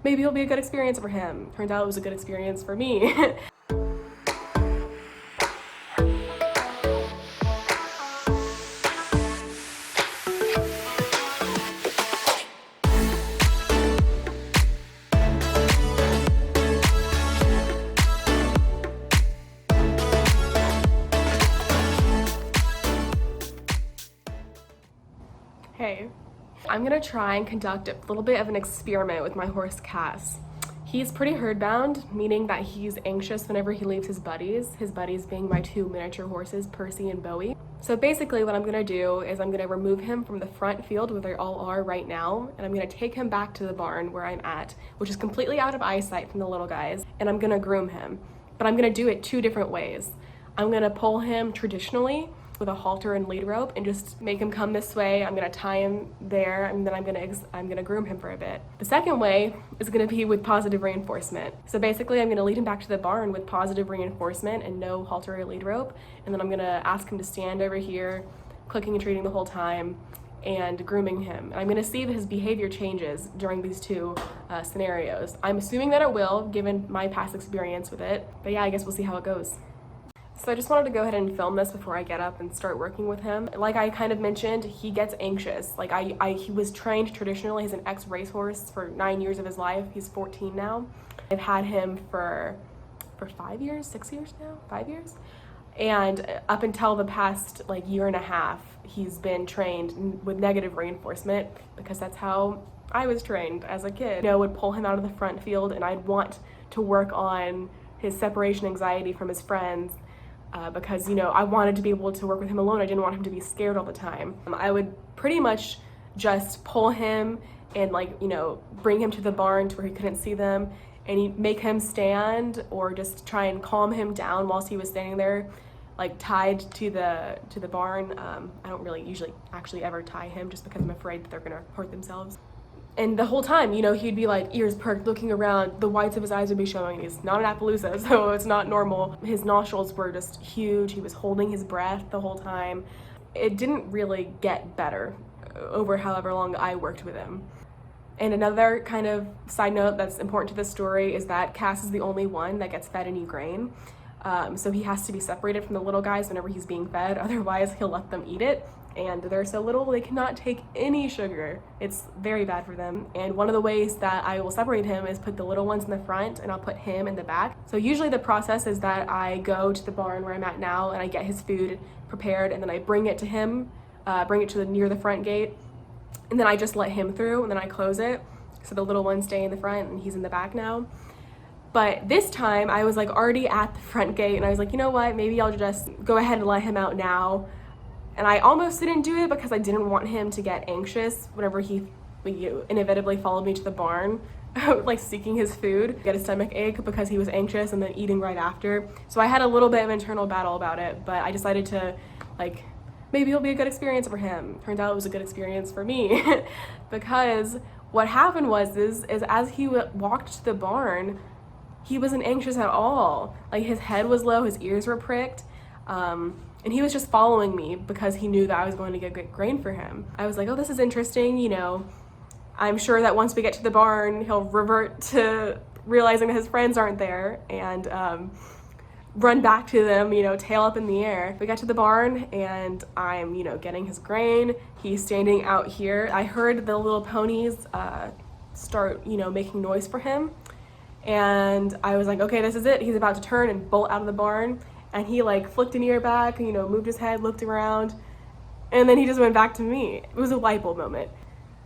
maybe it'll be a good experience for him. Turns out it was a good experience for me. Hey, I'm gonna try and conduct a little bit of an experiment with my horse Cass. He's pretty herdbound, meaning that he's anxious whenever he leaves his buddies being my two miniature horses, Percy and Bowie. So basically what I'm gonna do is I'm gonna remove him from the front field where they all are right now, and I'm gonna take him back to the barn where I'm at, which is completely out of eyesight from the little guys, and I'm gonna groom him. But I'm gonna do it two different ways. I'm gonna pull him traditionally with a halter and lead rope and just make him come this way. I'm gonna tie him there, and then I'm gonna groom him for a bit. The second way is gonna be with positive reinforcement. So basically I'm gonna lead him back to the barn with positive reinforcement and no halter or lead rope, and then I'm gonna ask him to stand over here, clicking and treating the whole time, and grooming him. And I'm gonna see if his behavior changes during these two scenarios. I'm assuming that it will, given my past experience with it, but yeah, I guess we'll see how it goes. So I just wanted to go ahead and film this before I get up and start working with him. Like I kind of mentioned, he gets anxious. Like he was trained traditionally. He's an ex-racehorse for 9 years of his life. He's 14 now. I've had him for 5 years, 6 years now, 5 years. And up until the past like year and a half, he's been trained with negative reinforcement because that's how I was trained as a kid. I would pull him out of the front field and I'd want to work on his separation anxiety from his friends. Because, I wanted to be able to work with him alone. I didn't want him to be scared all the time. I would pretty much just pull him and bring him to the barn to where he couldn't see them, and make him stand or just try and calm him down whilst he was standing there, like tied to the barn. I don't really usually actually ever tie him just because I'm afraid that they're gonna hurt themselves. And the whole time, he'd be like ears perked, looking around, the whites of his eyes would be showing. He's not an Appaloosa, so it's not normal. His nostrils were just huge. He was holding his breath the whole time. It didn't really get better over however long I worked with him. And another kind of side note that's important to this story is that Cass is the only one that gets fed any grain. So he has to be separated from the little guys whenever he's being fed, otherwise he'll let them eat it. And they're so little, they cannot take any sugar. It's very bad for them. And one of the ways that I will separate him is put the little ones in the front and I'll put him in the back. So usually the process is that I go to the barn where I'm at now and I get his food prepared, and then I bring it to him, bring it to near the front gate, and then I just let him through, and then I close it. So the little ones stay in the front and he's in the back now. But this time I was already at the front gate, and I was like, you know what, maybe I'll just go ahead and let him out now. And I almost didn't do it because I didn't want him to get anxious whenever he inevitably followed me to the barn, seeking his food, get a stomach ache because he was anxious and then eating right after. So I had a little bit of internal battle about it, but I decided to maybe it'll be a good experience for him. Turns out it was a good experience for me because what happened was as he walked to the barn, he wasn't anxious at all. His head was low, his ears were pricked. And he was just following me because he knew that I was going to get good grain for him. I was like, oh, this is interesting, I'm sure that once we get to the barn, he'll revert to realizing that his friends aren't there and run back to them, tail up in the air. We got to the barn and I'm, getting his grain. He's standing out here. I heard the little ponies start, making noise for him. And I was like, okay, this is it. He's about to turn and bolt out of the barn. And he flicked an ear back, moved his head, looked around, and then he just went back to me. It was a light bulb moment.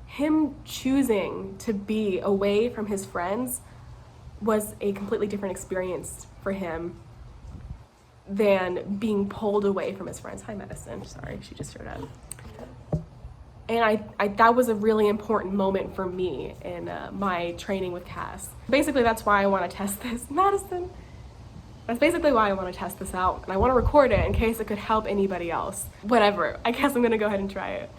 Him choosing to be away from his friends was a completely different experience for him than being pulled away from his friends. Hi, Madison. Sorry, she just showed up. And I that was a really important moment for me in my training with Cass. Basically, that's why I want to test this. Madison. That's basically why I want to test this out, and I want to record it in case it could help anybody else. Whatever, I guess I'm gonna go ahead and try it.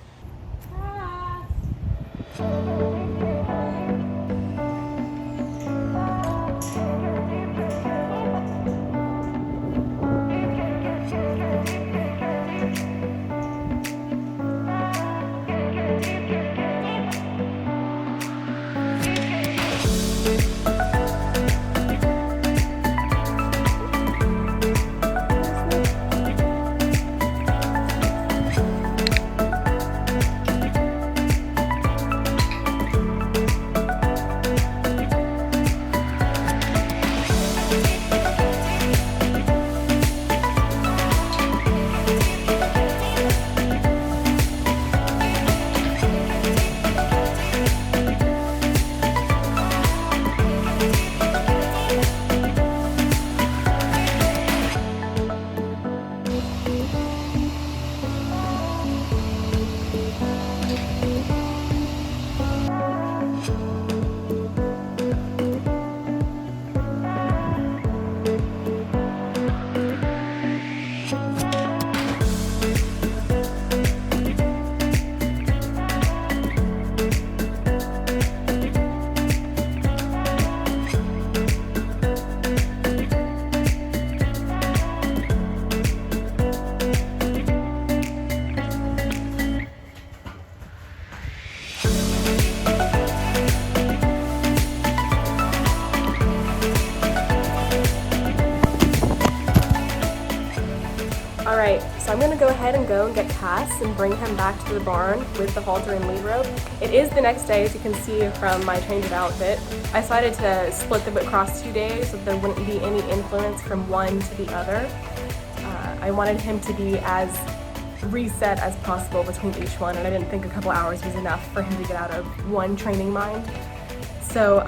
So I'm gonna go ahead and get Cass and bring him back to the barn with the halter and lead rope. It is the next day, as you can see from my change of outfit. I decided to split them across 2 days so that there wouldn't be any influence from one to the other. I wanted him to be as reset as possible between each one, and I didn't think a couple hours was enough for him to get out of one training mind. So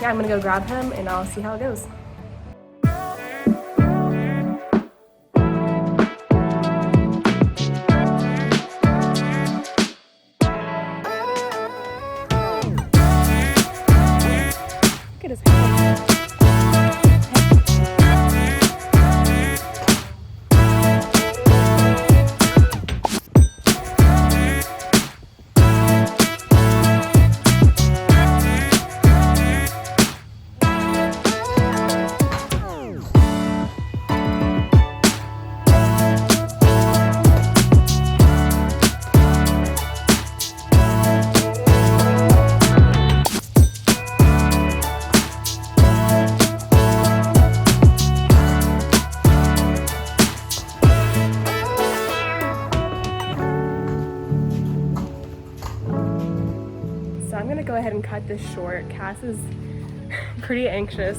yeah, I'm gonna go grab him and I'll see how it goes. Look at his head. I'm gonna go ahead and cut this short. Cass is pretty anxious.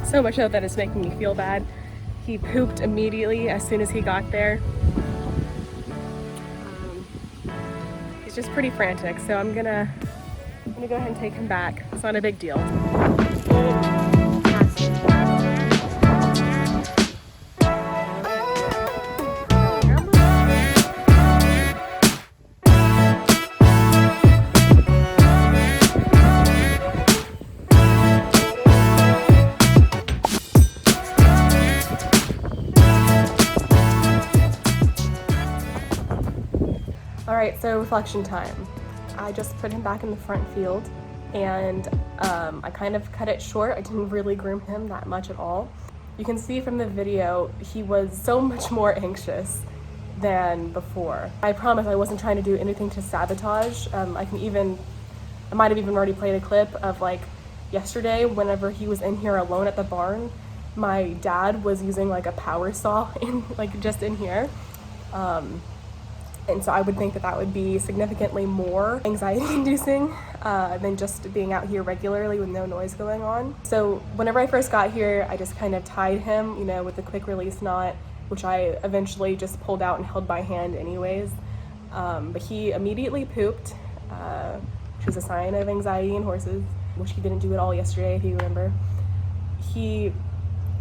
So much so that it's making me feel bad. He pooped immediately as soon as he got there. He's just pretty frantic, so I'm gonna go ahead and take him back. It's not a big deal. Alright, so reflection time. I just put him back in the front field and I kind of cut it short. I didn't really groom him that much at all. You can see from the video, he was so much more anxious than before. I promise I wasn't trying to do anything to sabotage. I might have even already played a clip of like yesterday whenever he was in here alone at the barn. My dad was using like a power saw just in here. And so I would think that that would be significantly more anxiety-inducing than just being out here regularly with no noise going on. So whenever I first got here, I just kind of tied him, you know, with a quick release knot, which I eventually just pulled out and held by hand anyways. But he immediately pooped, which is a sign of anxiety in horses, which he didn't do at all yesterday, if you remember. He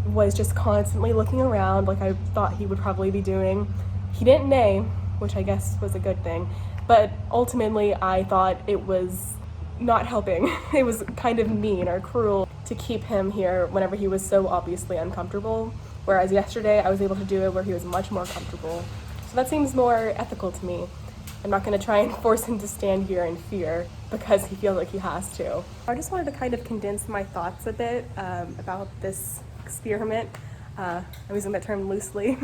was just constantly looking around like I thought he would probably be doing. He didn't neigh, which I guess was a good thing, but ultimately I thought it was not helping. It was kind of mean or cruel to keep him here whenever he was so obviously uncomfortable, whereas yesterday I was able to do it where he was much more comfortable. So that seems more ethical to me. I'm not going to try and force him to stand here in fear because he feels like he has to. I just wanted to kind of condense my thoughts a bit about this experiment. I'm using that term loosely.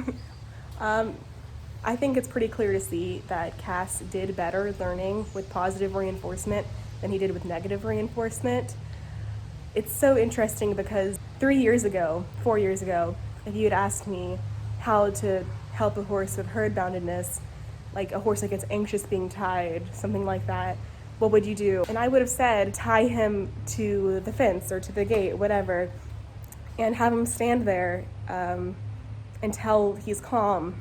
I think it's pretty clear to see that Cass did better learning with positive reinforcement than he did with negative reinforcement. It's so interesting because 4 years ago, if you had asked me how to help a horse with herdboundedness, like a horse that gets anxious being tied, something like that, what would you do? And I would have said, tie him to the fence or to the gate, whatever, and have him stand there until he's calm.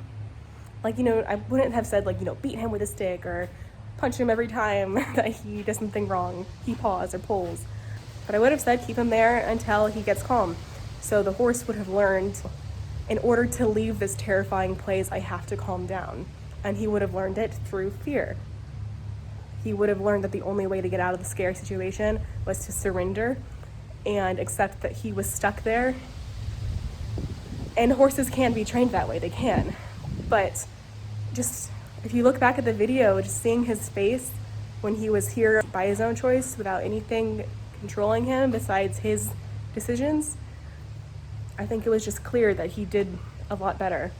Like, you know, I wouldn't have said, like, you know, beat him with a stick or punch him every time that he does something wrong, he paws or pulls. But I would have said keep him there until he gets calm. So the horse would have learned, in order to leave this terrifying place, I have to calm down. And he would have learned it through fear. He would have learned that the only way to get out of the scary situation was to surrender and accept that he was stuck there. And horses can be trained that way, they can. But just, if you look back at the video, just seeing his face when he was here by his own choice without anything controlling him besides his decisions, I think it was just clear that he did a lot better.